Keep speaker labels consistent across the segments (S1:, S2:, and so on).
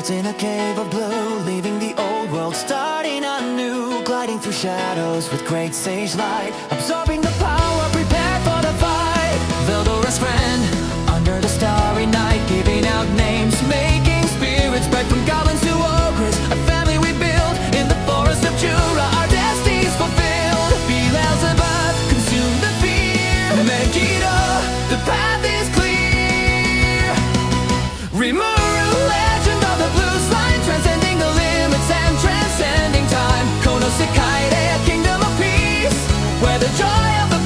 S1: Built in a cave of blue, leaving the old world, starting anew. Gliding through shadows with great sage light, absorbing the power, prepared for the fight. Veldora's friend, under the starry night, giving out names, making spirits bright. From goblins to ogres, a family we build in the forest of Jura. Our destinies fulfilled. Beelzebub, consume the fear. Megiddo, the path is clear. Rimuru, legend of the blue slime, transcending the limits and transcending time. Kono Sekai, a kingdom of peace, where the joy of the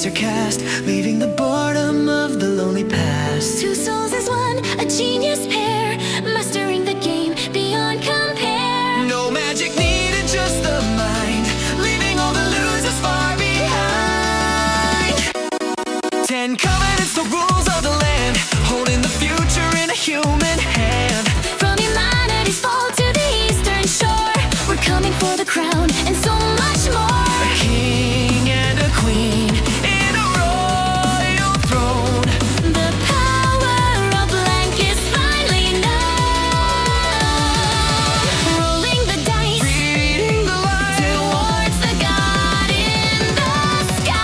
S1: are cast, leaving the boredom of the lonely past.
S2: Two souls as one, a genius pair, mastering the game beyond compare.
S1: No magic needed, just the mind, leaving all the losers far behind. 10 covenants, the rules of the land, holding the future in a human hand.
S2: From humanity's fall to the eastern shore, we're coming for the crown and so much more.
S1: A king and a queen in a royal throne.
S2: The power of blank is finally known. Rolling the dice,
S1: Reading the line
S2: towards the god in the sky.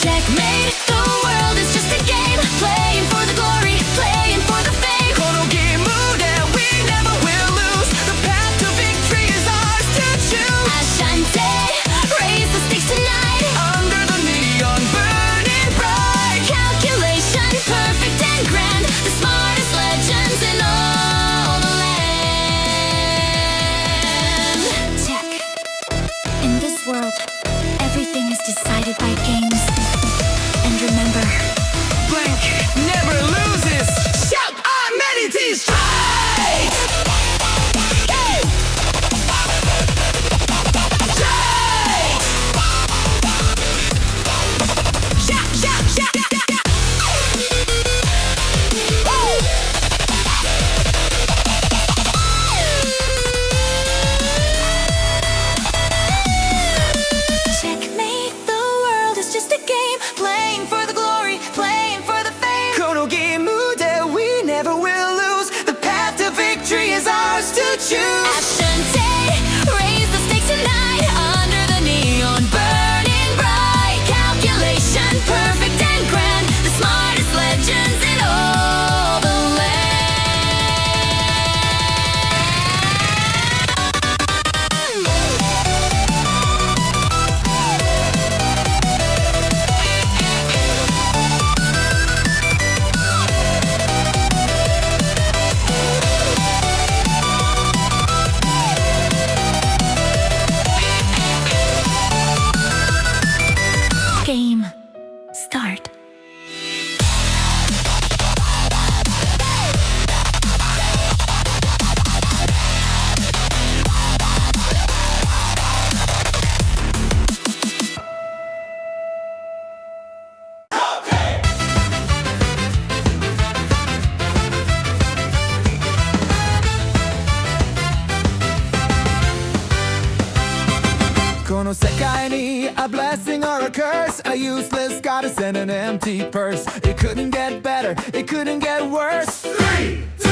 S2: Checkmate, the world is just a game, playing for the glory, playing for the fame.
S1: Kono game mood and we never will lose. The path to victory is ours to choose.
S2: Ashante, raise the stakes tonight.
S1: Under the neon burning bright.
S2: Calculation, perfect and grand, the smartest legends in all the land. Check. In this world, everything is decided by games. And remember,
S1: Blank never loses. Shout amenity straight. Hey! Straight! Shout, shout, shout, shout, shout. Woo!
S2: checkmate, the world is just a game, playing for the glory, playing for the fame.
S1: Kono game mood and we never will lose. The path to victory is ours to choose.
S2: Ashante, raise the stakes tonight. Under the neon burning bright. Calculation, perfect and grand, the smartest legends in all the Game start.
S1: Kono sekai ni a blessing or a curse, a useless goddess and an empty purse. It couldn't get better, it couldn't get worse. 3, 2,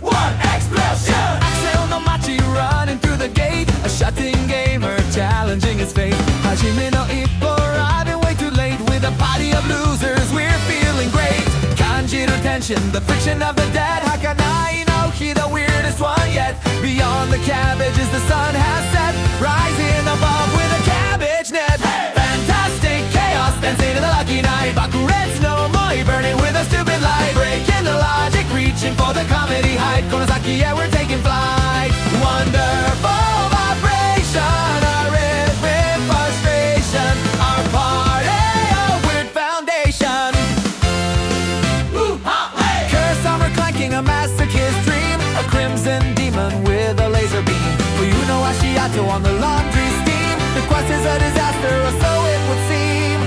S1: 1, explosion! Axel no machi running through the gate, a shutting gamer challenging his fate. Hajime no ippo arriving way too late, with a party of losers, we're feeling great. Kanjiru tension, the friction of the dead. Hakanai no hi, the weirdest one yet. Beyond the cabbages, the sun has set, rising above with a cabbage net. Fantastic chaos, dancing in the lucky night. Bakurets no moi, burning with a stupid light. Breaking the logic, reaching for the comedy height. Konosaki, yeah, we're taking flight. Wonderful vibration, a rhythmic frustration. Our party, a weird foundation. Curse armor clanking, a masochist dream. A crimson demon with a laser beam. For you know Ashiato on the laundry steam. The quest is a disaster, or so it would seem.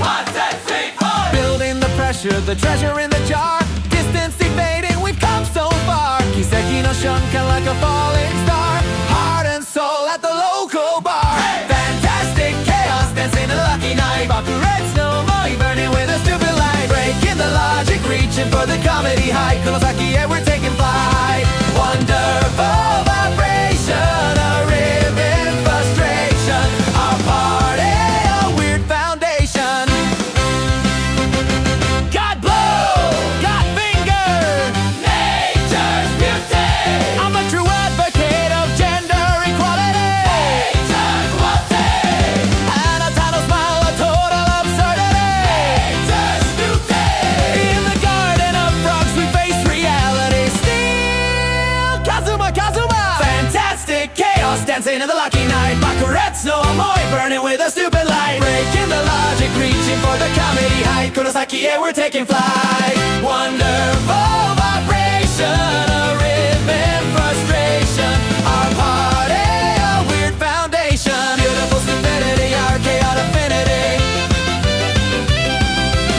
S1: Building the pressure, the treasure in the jar. Distance evading, we've come so far. Kiseki no shunkan like a falling star. Heart and soul at the local bar. Fantastic chaos, dancing a lucky night. Bakurets no moi, burning with a stupid light. Breaking the logic, reaching for the comedy height. Konosaki, yeah, we're taking flight. Wonderful vibration, a rhythm frustration. Our party, a weird foundation. God blow, God finger, nature's beauty. I'm a true advocate of gender equality. Nature's wanting. And a title smile, a total absurdity. Nature's beauty. In the garden of frogs, we face reality. Still, Kazuma, Kazuma. Fantastic chaos, dancing in the lucky night. Bakuretsu That's no Amoy, burning with a stupid light. Breaking the logic, reaching for the comedy height. Kurosaki, yeah, we're taking flight. Wonderful vibration, a rhythm and frustration. Our party, a weird foundation. Beautiful stupidity, our chaotic affinity.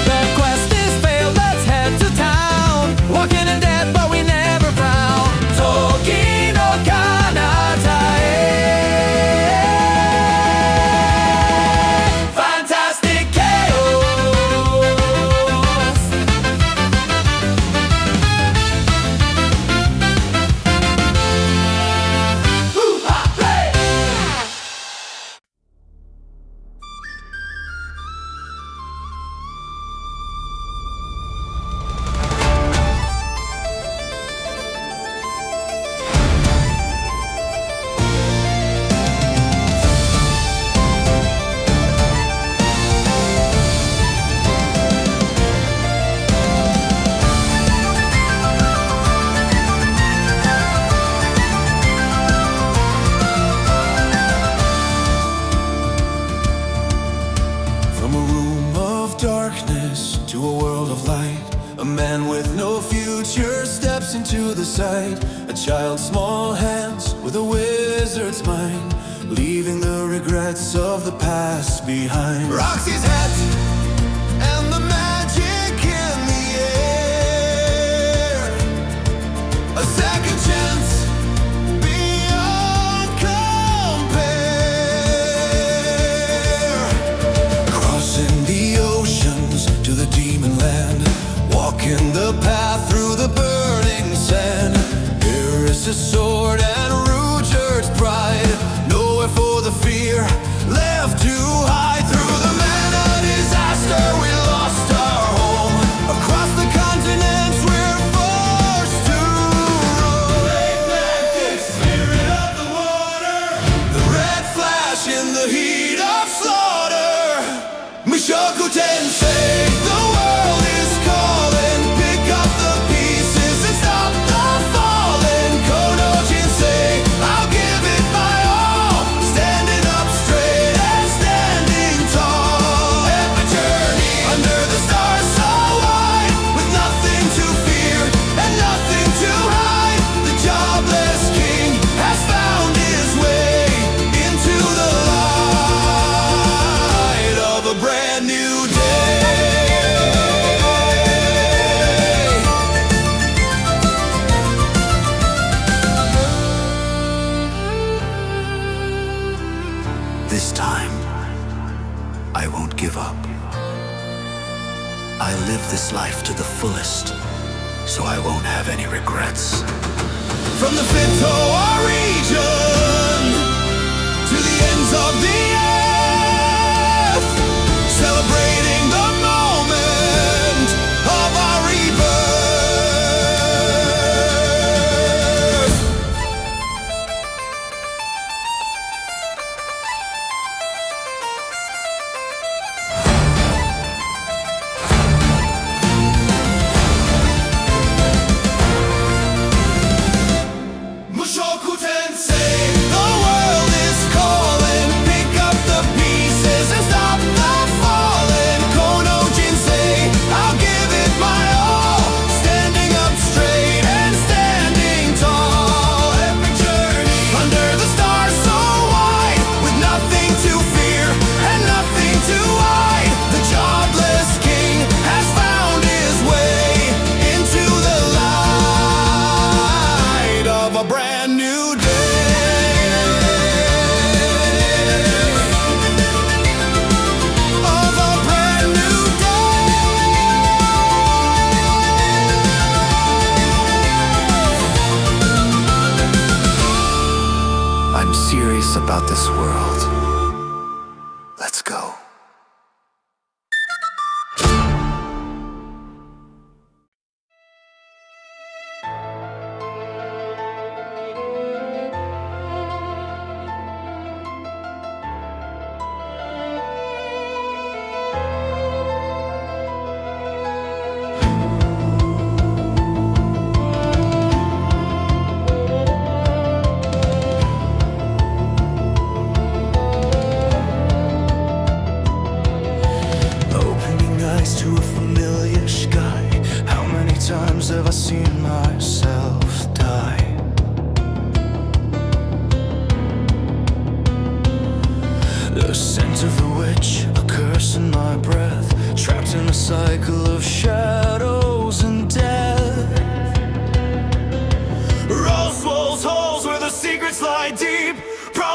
S1: The quest is failed, let's head to town. Walking in death, but we never frown. Toki no kanatae. Fantastic chaos. Hoo-ha-hey! From a room of darkness to a world of light, a man with no future steps into the sight. A child's small hands with a wizard's mind, leaving the regrets of the past behind. Roxy's hat and the magic in the air, a second chance beyond compare. Crossing the oceans to the demon land, walking the path through the burning sand. Eris' sword and Ruger's pride, nowhere for the fear left to hide. Through the mana disaster, we lost our home. Across the continents, we're forced to roam. Atlantic, spirit of the water, the red flash in the heat of slaughter. Mushoku Tensei, the world is calling. Pick up the pieces and stop the falling. Kono Jinsei, I'll give it my all. Standing up straight and standing tall. Epic journey under the stars so wide, with nothing to fear and nothing to hide. The jobless king has found his way into the light of a brand new day. This time, I won't give up. I live this life to the fullest, so I won't have any regrets. From the Fitoa region to the ends of the earth, celebrating the moment of our rebirth. Mushoku Tensei, the world is calling. Pick up the pieces and stop the falling. Kono Jinsei, I'll give it my all. Standing up straight and standing tall. Epic journey under the stars so wide, with nothing to fear and nothing to hide. The jobless king has found his way into the light of a brand new day. Of a brand new day. I'm serious about this world. Let's go.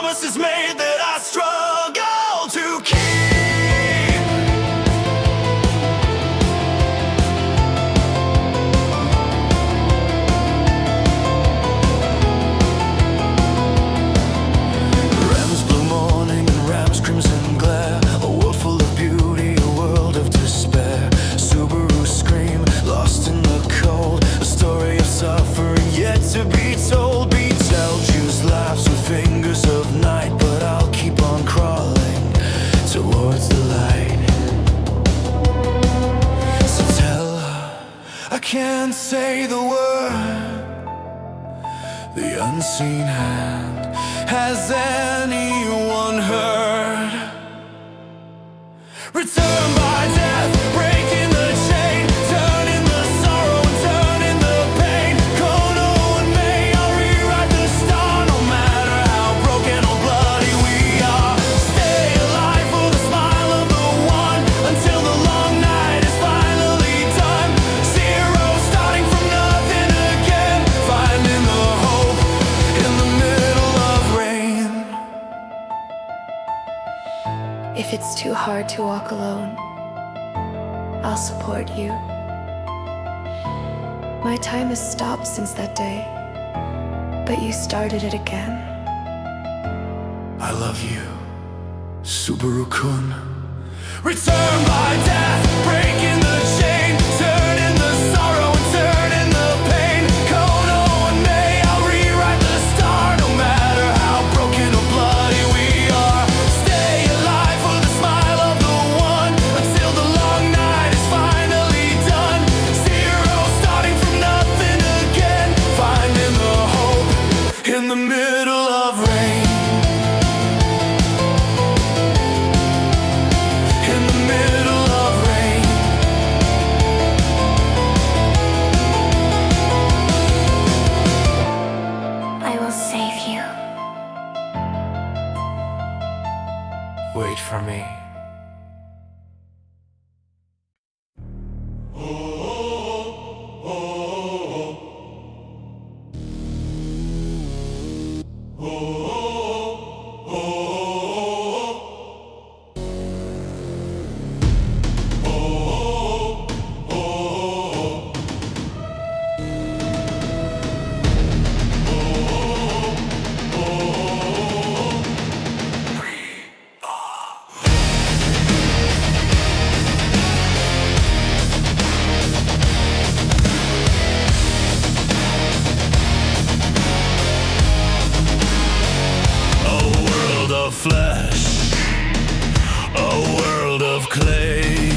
S1: promises made that I struggle to keep. Ram's blue morning and Ram's crimson glare, a world full of beauty, a world of despair. Subaru scream, lost in the cold, a story of suffering yet to be told. Betelgeuse laughs with fingers of night, but I'll keep on crawling towards the light. So tell her I can't say the word. The unseen hand, has anyone heard? Return by death, breaking the chain, turning the sorrow and turning the pain. Kono and May, I'll rewrite the star, no matter how broken or bloody we are. Stay alive for the smile of the one, until the long night is finally done. Zero, starting from nothing again, finding the hope in the middle of rain.
S3: If it's too hard to walk alone, I'll support you. My time has stopped since that day, but you started it again.
S1: I love you, Subaru-kun. Return by death, breaking the chain, turning the sorrow and turning the pain. Kono and May, I'll rewrite the star, no matter how broken or bloody we are. Stay alive for the smile of the one, until the long night is finally done. Zero, starting from nothing again, finding the hope in the middle of rain. In the middle of rain.
S2: I will save you.
S1: Wait for me. Flesh, a world of clay.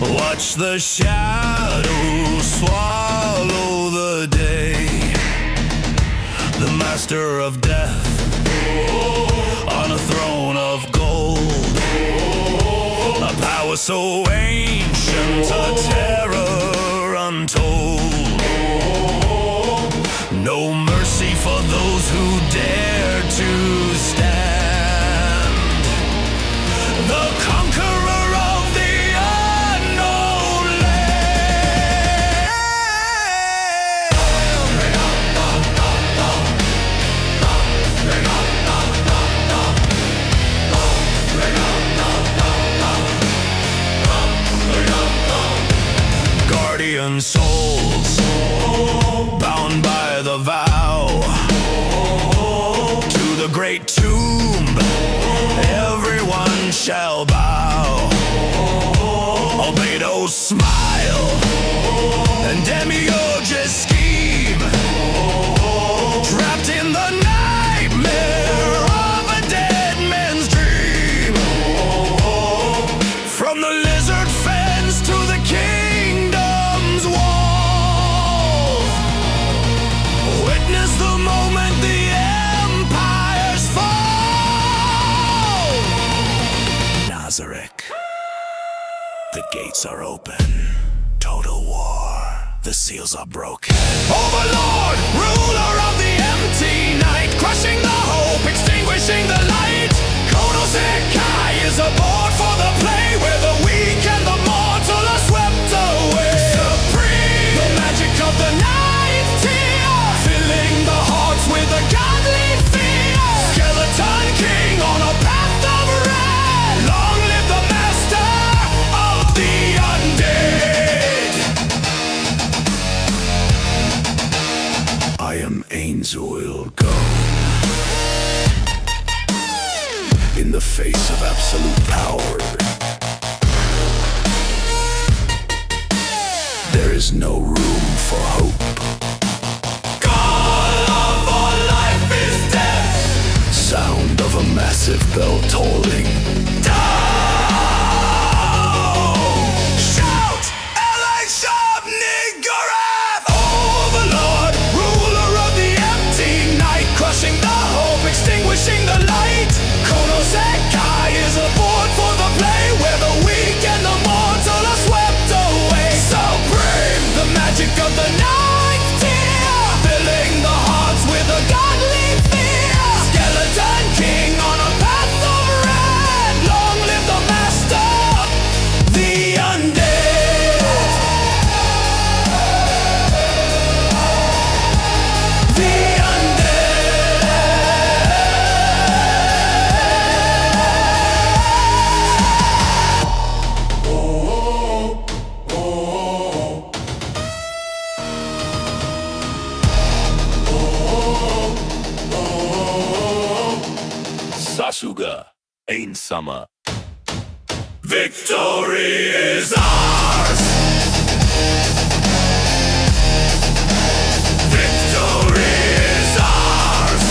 S1: Watch the shadows swallow the day. The master of death on a throne of gold. A power so ancient, a terror untold. No mercy for those who dare to stand. The conqueror of the unknown land. Guardian souls, bound by the vow to the great tomb, everyone shall bow. Albedo's smile and Demiurge's scheme, trapped in the nightmare of a dead man's dream. From the lizard fence to the kingdom's wall, witness the moment the empires fall. Nazareth, the gates are open. Total war, the seals are broken. Overlord, ruler of the empty night, crushing the hope, extinguishing the light. Kono Sekai is a board for the play, where the weak and the mortal are swept away. Supreme, the magic of the ninth tier, filling the hearts with a godly fear.
S4: chains will go. In the face of absolute power, there is no room for hope. God of all life is death. Sound of a massive bell tolling. Down! Shout! Elation Niggurath! Overlord, ruler of the empty night, crushing the hope, extinguishing the light. Konosekai is a board for the play, where the weak and the mortal are swept away. Supreme, the magic of the ninth tier, filling the hearts with a godly fear. Skeleton king on a path of red. Long live the master, the undead. The Sasuga, eensamer. Victory is ours! Victory is ours!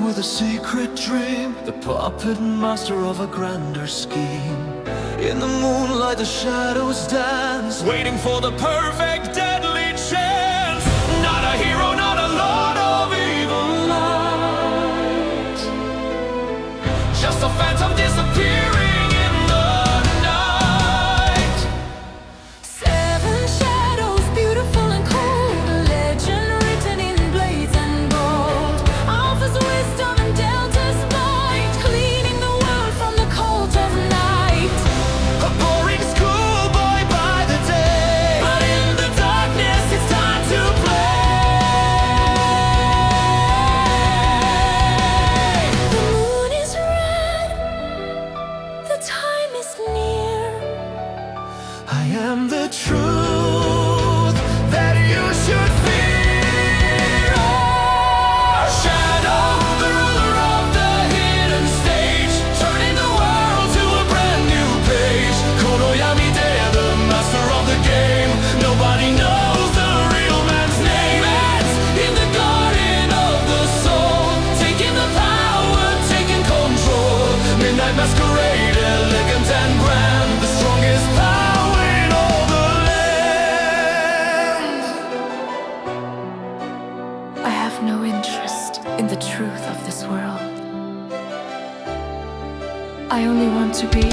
S1: A secret dream, the puppet master of a grander scheme. In the moonlight the shadows dance, waiting for the perfect deadly chance. Not a hero, not a lord of evil light, just a phantom disappearing in the night.
S2: Seven shadows, beautiful and cold, a legend written in blades and gold, offers wisdom and Delta's might, cleaning the world from the cult of night.
S1: A boring schoolboy by the day,
S2: But in the darkness it's time to play. The moon is red, the time is near.
S1: I am the truth that you should fear. Shadow, the ruler of the hidden stage, turning the world to a brand new page. Konoyamide, the master of the game. Nobody knows the real man's name. It's in the garden of the soul, taking the power, taking control. Midnight masquerade, elegant and grand, the strongest power in all the land.
S3: I have no interest in the truth of this world. I only want to be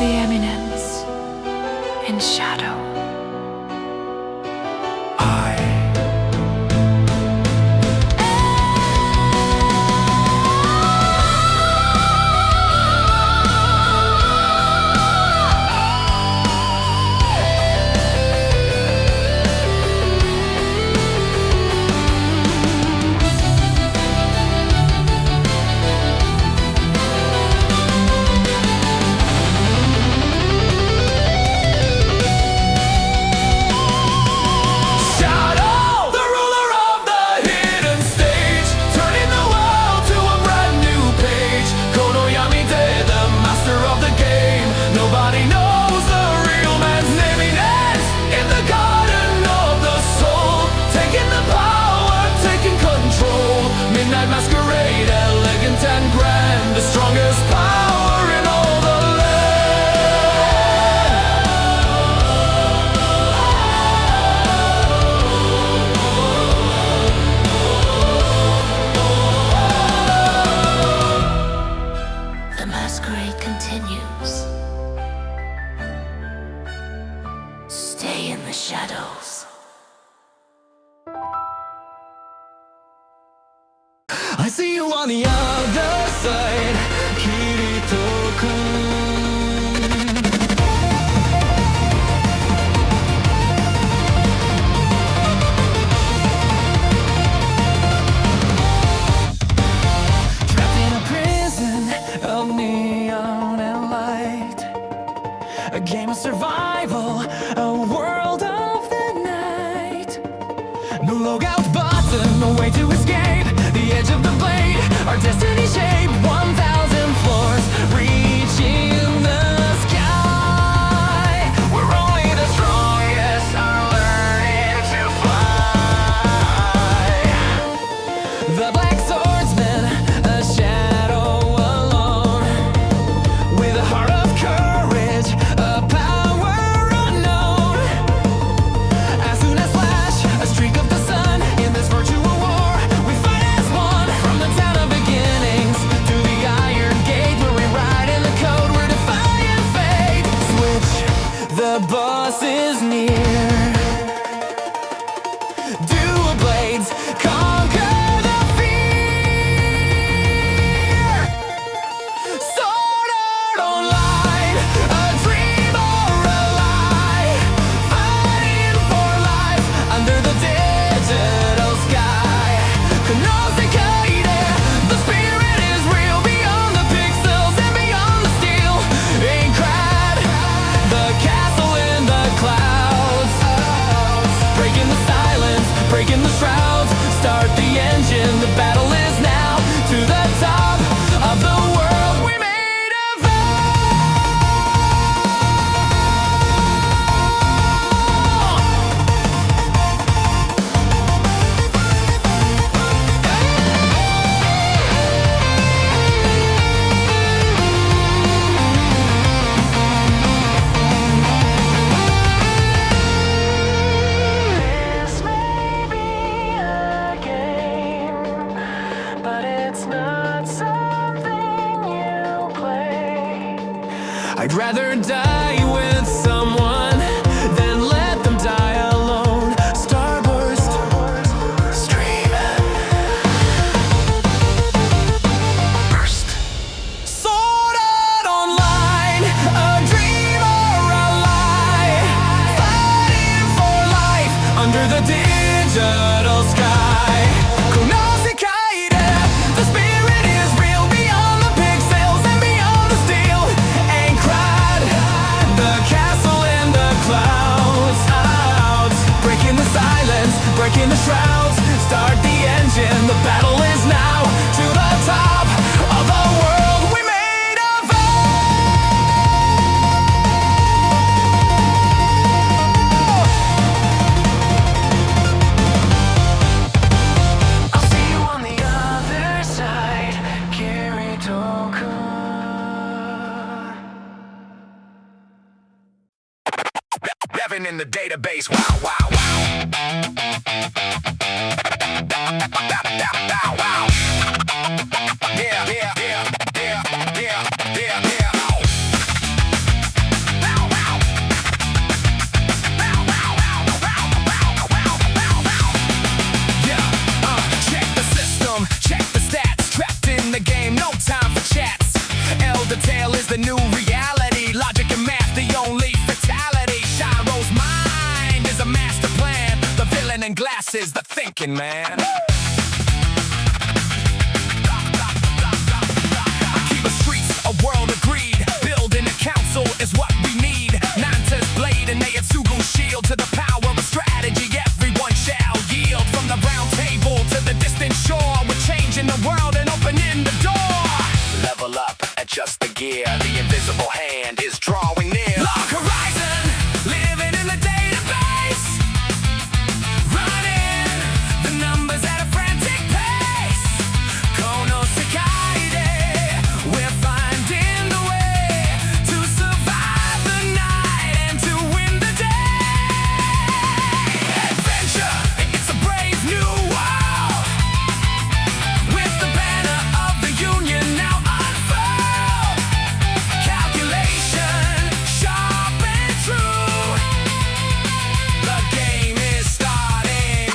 S3: the eminence in shadow.
S2: Stay in the shadows.
S1: I see you on the other side, Kirito-kun. Trapped in a prison of neon and light, a game of survival, a world of the night. No logout button, no way to escape. The edge of the blade, our destiny shape. 1,000 floors, reaching the sky. We're only the strongest, are learning to fly. The black swordsman, a shadow alone, with a heart of courage, a power unknown. As soon as flash, a streak of the sun, in this virtual war, we fight as one. From the town of beginnings to the iron gate, we're rewriting the code, we're defying fate. Switch, the boss is near. Dual blades, conquer the fear. Sword art online, a dream or a lie. Fighting for life under the digital sky. Konosuke, the spirit is real beyond the pixels and beyond the steel. Aincrad, the castle in the clouds. Breaking the silence, breaking the shrouds. Start the engine, the battle is now. To the top of the world we made a vow. This may be a game, but it's not something you play. I'd rather die with someone than let them die alone. Starburst, stream, burst. Sword art online, a dream or a lie. Fighting for life under the digital sky. Konosuke, the spirit is real beyond the pixels and beyond the steel. Aincrad, the castle in the clouds. Breaking the silence, breaking the shrouds. Start the engine, the battle is now. To the top of the world we made a vow. I'll see you on the other side, Kirito-kun.
S4: Revving in the database, wow, wow, wow. Wow, wow. Yeah, yeah, yeah, yeah, yeah, yeah, yeah. Wow, wow. Wow, wow, wow, wow, wow, wow, wow, wow. Yeah, check the system, check the stats. Trapped in the game, no time for chats. Elder Tale is the new reality. Logic and math, the only fatality. Shiro's mind is a master plan. The villain in glasses, the thinking man. I keep the streets a world of greed. Building a council is what we need. Nanta's blade and Naotsugu's shield. To the power of strategy, everyone shall yield. From the round table to the distant shore, we're changing the world and opening the door. Level up, adjust the gear. The invisible hand is drawing near. Log horizon, living in the database. Running the numbers at a frantic pace. Konosuke, we're finding the way to survive the night and to win the day. Adventure, it's a brave new world. With the banner of the Union now unfurled. Calculation, sharp and true. The game is starting.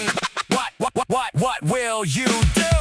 S4: What will you do?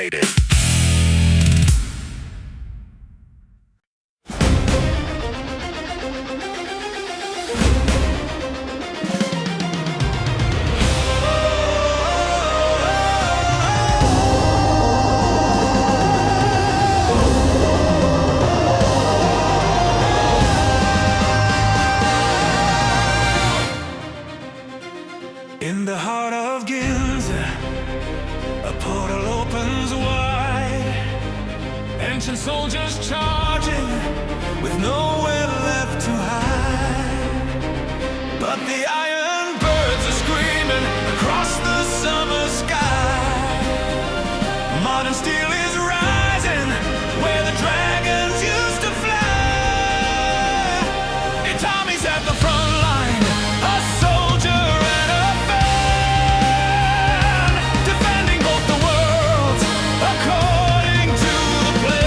S4: anticipated. In the heart of Ginza, a portal opens wide. Ancient soldiers charging, with nowhere left to hide. But the iron birds are screaming across the summer sky. Modern steel is rising, where the dragons used to fly. Itami's at the front line, a soldier and a fan, defending both the worlds according to the plan.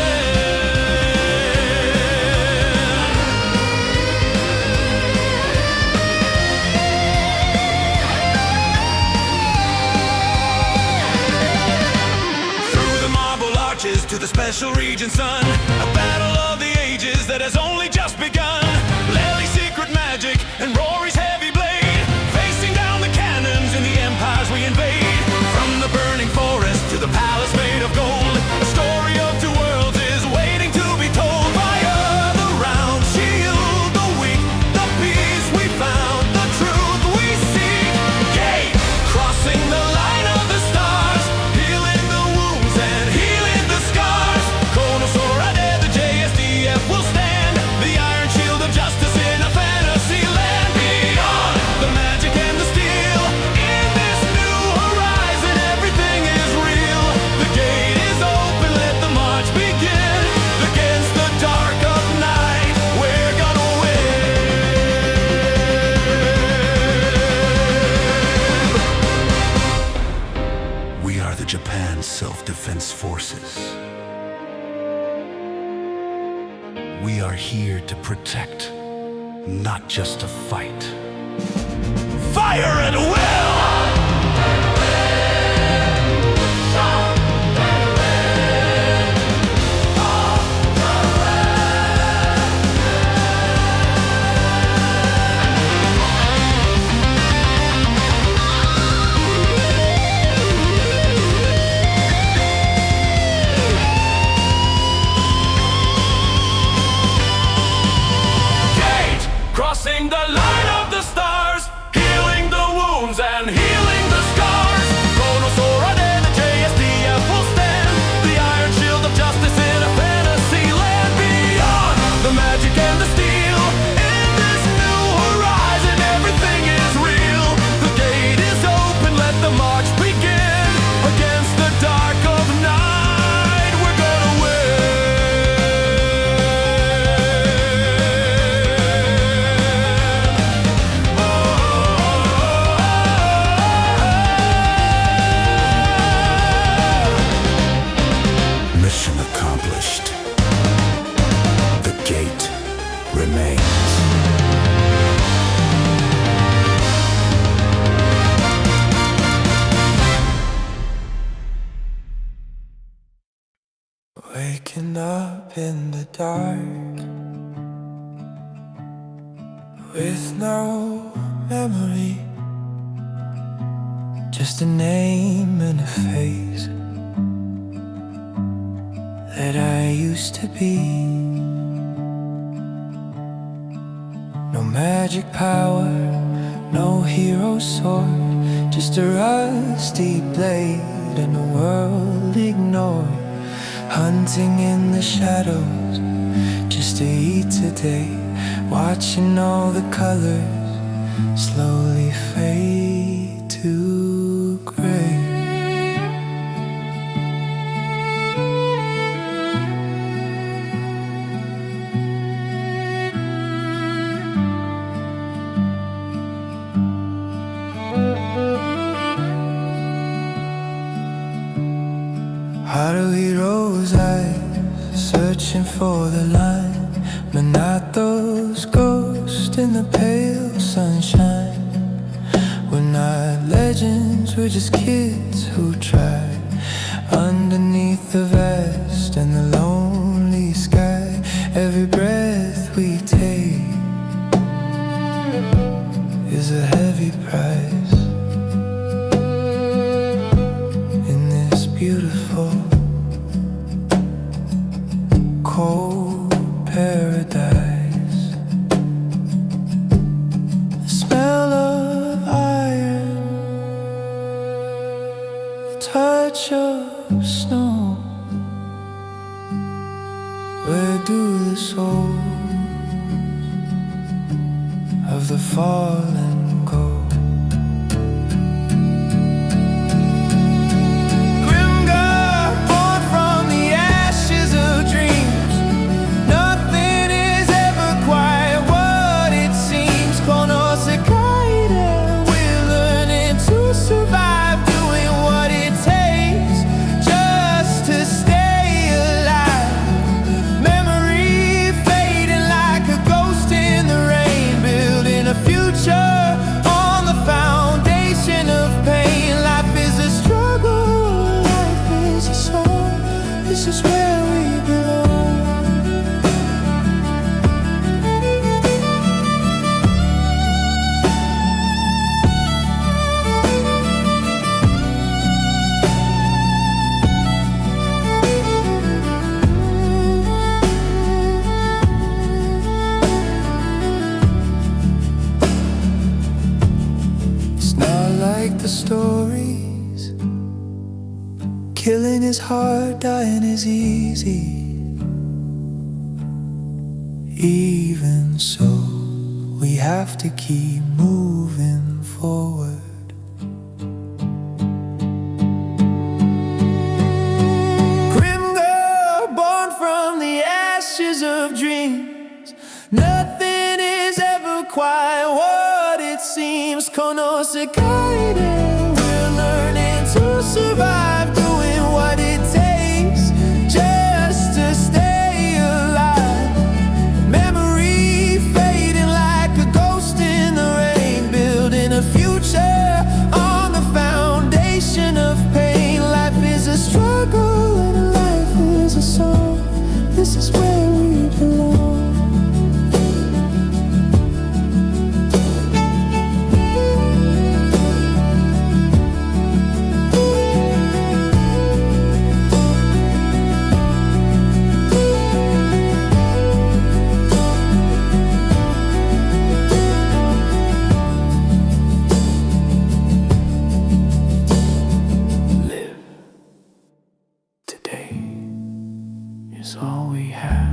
S4: Through the marble arches to the special region sun, a battle of the ages that has only just begun. Lely's secret magic and Rory's heavy blade, facing down the cannons in the empires we invade. From the burning forest to the palace made of gold, a story of two worlds is waiting to be told. Fire the round, shield the weak, the peace we found, the truth we seek. Gate crossing the line of the stars, healing the wounds and healing the scars. Konosora there, the JSDF will stand, the iron shield of justice in a fantasy land. Beyond the magic and the steel, in this new horizon everything is real. The gate is open, let the march begin. Against the dark of night, we're gonna win. We are the Japan Self-Defense Forces. We are here to protect, not just to fight. Fire at will! Gate crossing the line of the stars, healing the wounds and healing the scars. Konosora there, the JSDF will stand, the iron shield of justice in a fantasy land. Beyond the magic and the steel, in this new horizon everything is real. The gate is open, let the march begin. Against the dark of night, we're gonna win. Mission accomplished. The gate remains. Waking up in the dark with no memory, just a name and a face that I used to be. No magic power, no hero sword, just a rusty blade and a world ignored. Hunting in the shadows just to eat today, watching all the colors slowly fade to gray. How do heroes' eyes searching for the line, but not those ghosts in the pale sunshine? We're not legends, we're just kids who tried underneath
S1: Beneath the vast and the lonely sky, every breath we take is a heavy price in this beautiful cold paradise. The smell of iron, the touch of snow. Where do the souls of the fallen go? Grim girl, born from the ashes of dreams. Nothing is ever quite what it seems. Konosukaide, we're learning to survive, doing what it takes just to stay alive. Memory fading like a ghost in the rain, building a future on the foundation of pain. Life is a struggle, life is a song. This is where we belong. It's not like the stories. Killing is hard, dying is easy. Even so, we have to keep moving forward. Grim girl, born from the ashes of dreams. Nothing is ever quite what it seems. Konosukaide, we're learning to survive, doing what it takes just to stay alive. Memory fading like a ghost in the rain, building a future on the foundation of pain. Life is a struggle and life is a song. This is where we belong. Live today is all we have.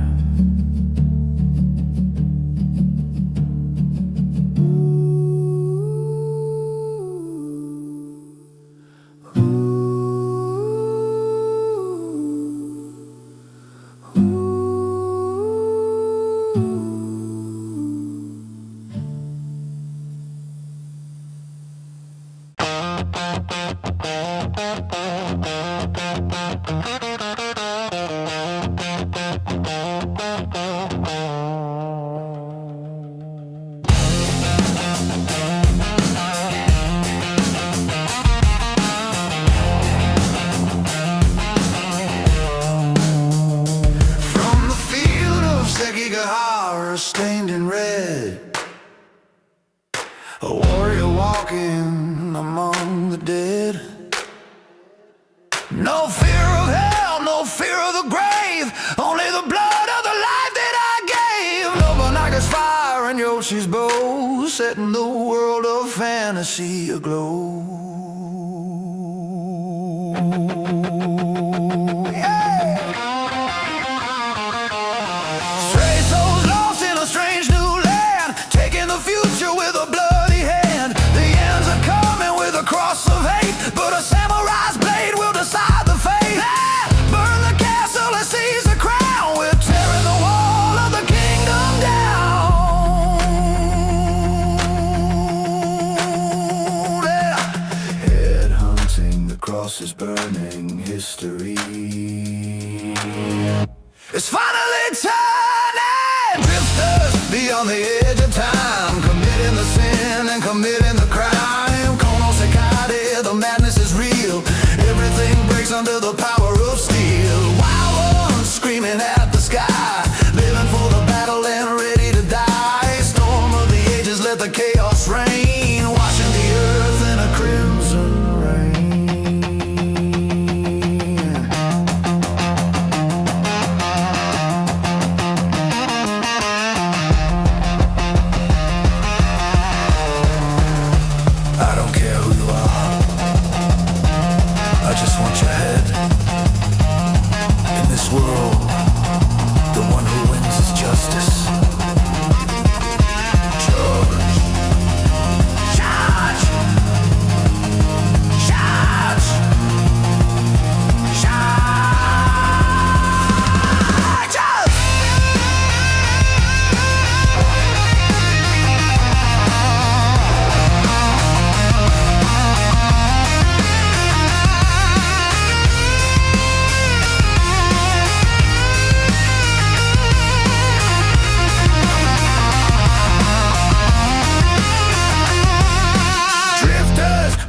S4: From the field of Sekigahara, stained in red, a warrior walking among the dead. No fear of hell, no fear of the grave, only the blood of the life that I gave. Nobunaga's fire and Yoshi's bow, setting the world of fantasy aglow. Stray souls lost in a strange new land, taking the future with a bloody hand. The ends are coming with a cross of hate, but a samurai's blade will decide the fate. Burn the castle and seize the crown, we're tearing the wall of the kingdom down. Head hunting, the cross is burning history. It's finally turning. Drifters beyond the edge of time, committing the sin and committing the crime. Konosukaide, the madness is real. Everything breaks under the power of steel.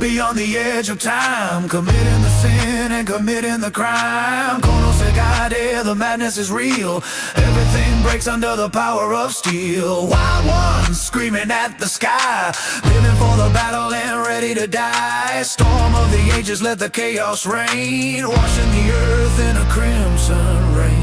S4: beyond the edge of time, committing the sin and committing the crime. Kono Segade, the madness is real. Everything breaks under the power of steel. Wild ones screaming at the sky, living for the battle and ready to die. Storm of the ages, let the chaos reign, washing the earth in a crimson rain.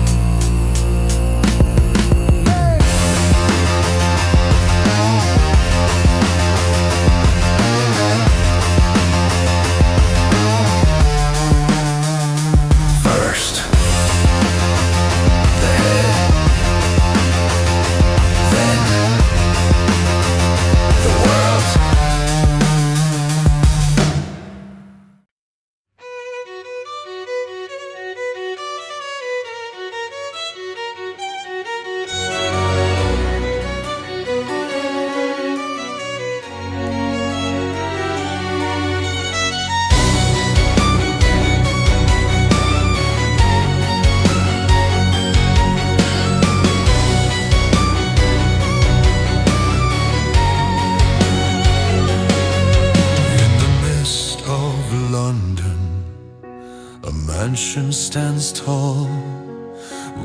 S4: Mansion stands tall,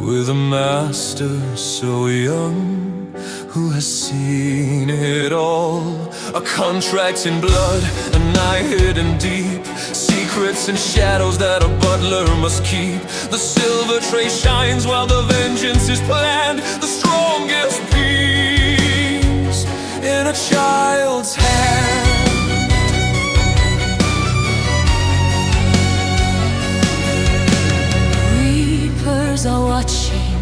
S4: with a master so young, who has seen it all. A contract in blood, a night hidden deep, secrets and shadows that a butler must keep. The silver tray shines while the vengeance is planned, the strongest piece in a child's hand.
S2: Are watching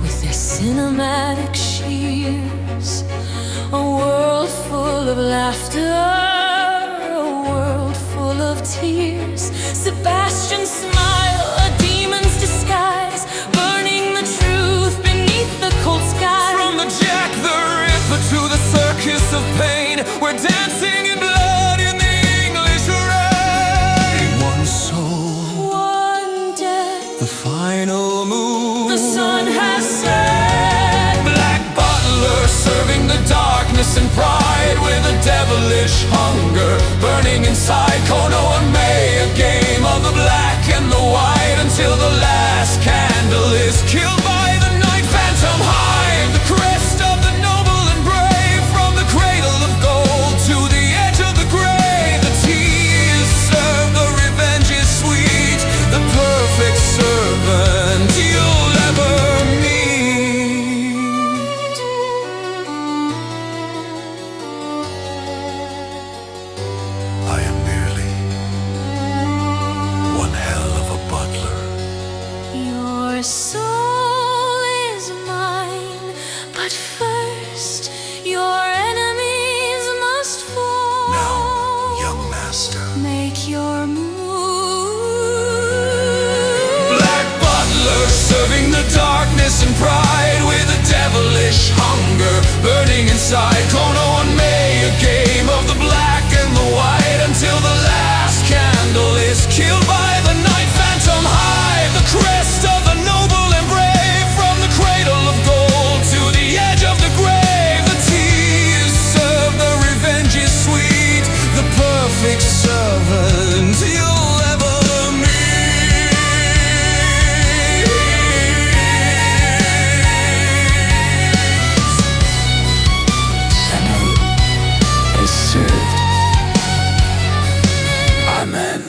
S2: with their cinematic shears. A world full of laughter, a world full of tears. Sebastian's smile, a demon's disguise, burning the truth beneath the cold sky.
S4: From the Jack the Ripper to the circus of pain, we're dancing in blood in the English rain. One soul,
S2: one death,
S4: the final move.
S2: The sun has set.
S4: Black butler serving the darkness and pride, with a devilish hunger burning inside. Kono and May, a game of the black and the white, until the last candle is killed by the night. Phantom high, the crest of the noble and brave, from the cradle of gold to the edge of the grave. The tea is served, the revenge is sweet, the perfect servant you'll ever meet. I am merely one hell of a butler.
S2: Your soul is mine, but first your enemies must fall.
S4: Now, young master,
S2: make your move.
S4: Black butler serving the darkness and pride, with a devilish hunger burning inside. Kono and May, a game of the black and the white, until the last candle is killed by the night. Phantom high, the crest of the noble and brave, from the cradle of gold to the edge of the grave. The tea is served, the revenge is sweet, the perfect servant you'll ever meet. Salute is served. Amen.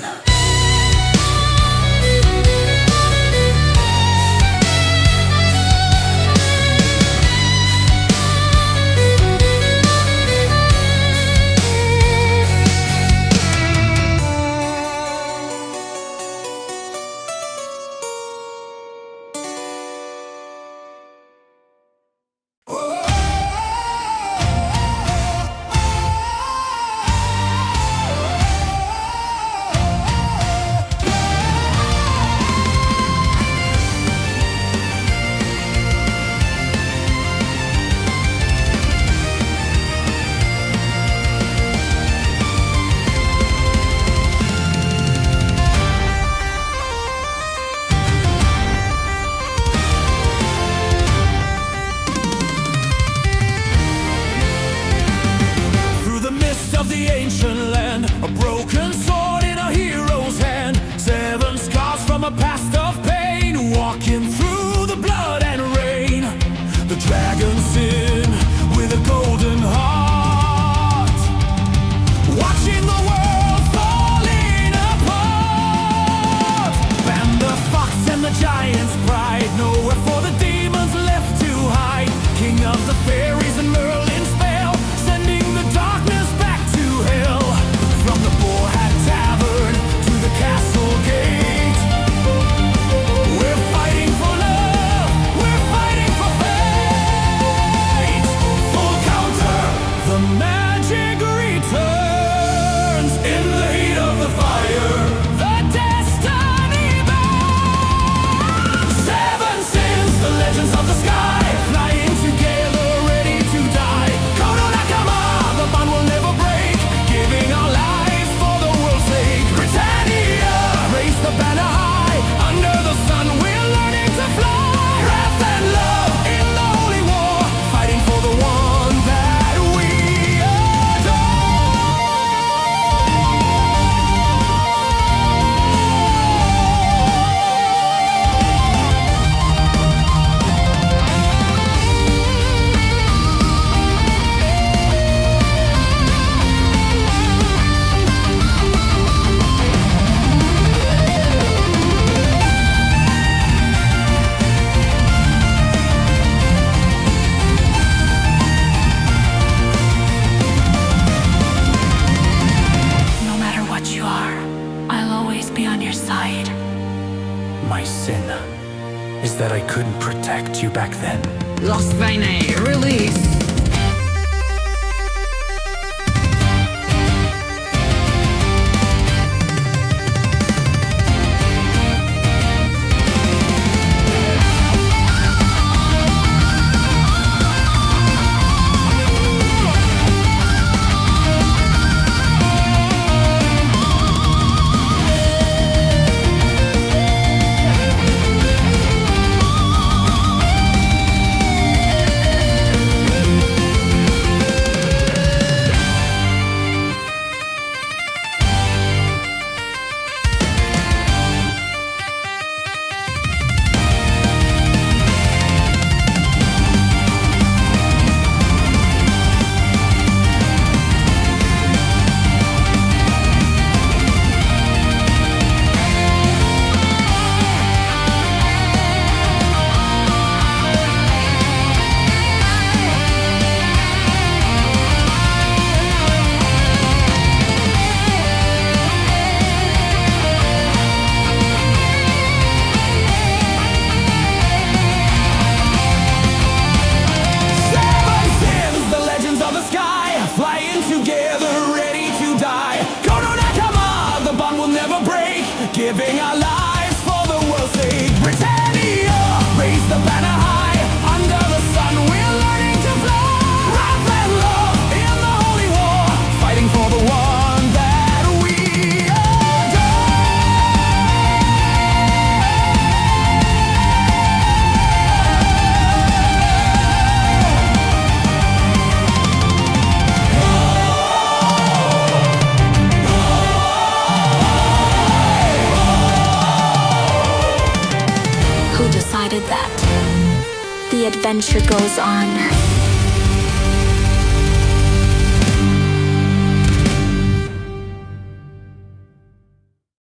S5: My sin is that I couldn't protect you back then.
S6: Lost Veine, release!
S4: Giving our lives for the world's sake. Britannia, raise the banner high. Under the sun, we're learning to fly. Wrath and love in the holy war, fighting for the one that we
S2: Who decided that? The adventure goes on.